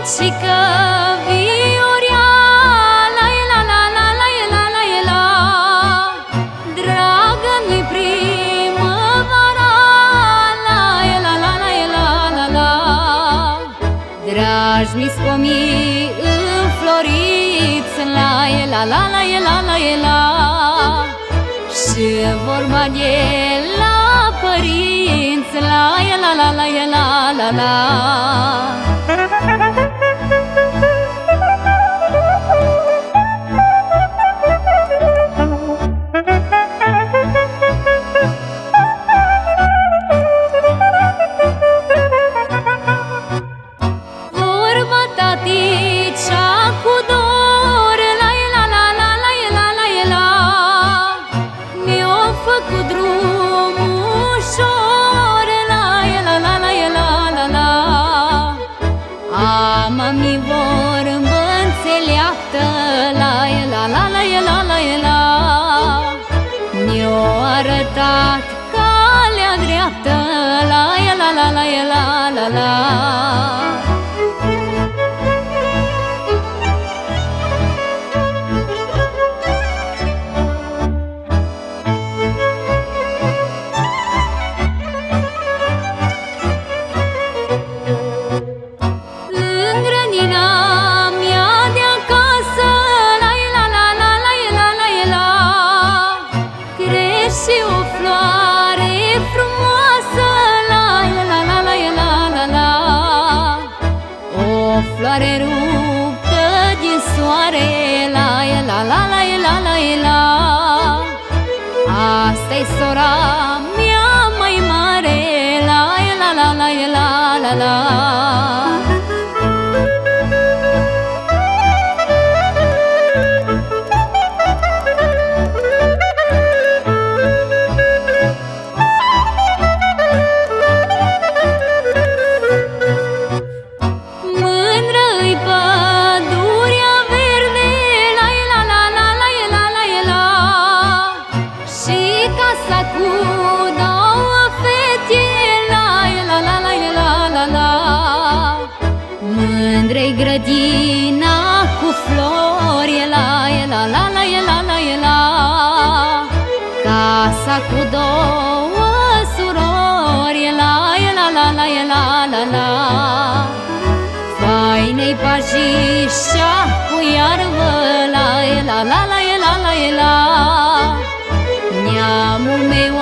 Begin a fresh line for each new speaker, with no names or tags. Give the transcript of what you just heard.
Floricică viorea, la la la la la la la la, dragă-mi primăvara, la la la la la la la. Dragi mi spomii înfloriți, la la la la la la la. Și vorba de la părinți, la la la la la la la. Vorba taticea cu dor, la la la la la la la la, mi-a făcut drumul ușor, la la la la la la. Mami vorbă înțeleaptă, la la la la la la la. Mi-a arătat calea dreaptă, la la la la la la la. Și o floare frumoasă, la la la la la la la. O floare ruptă din soare, la la la la la la la. Asta-i sora mea mai mare, la la la la la la la. Cu două fete, la la la la la la. Mândră-i grădina cu flori, la la la la la la la. Casa cu două surori, la la la la la la la. Faină-i pajișa cu iarbă, la la la la la la la. Neamul meu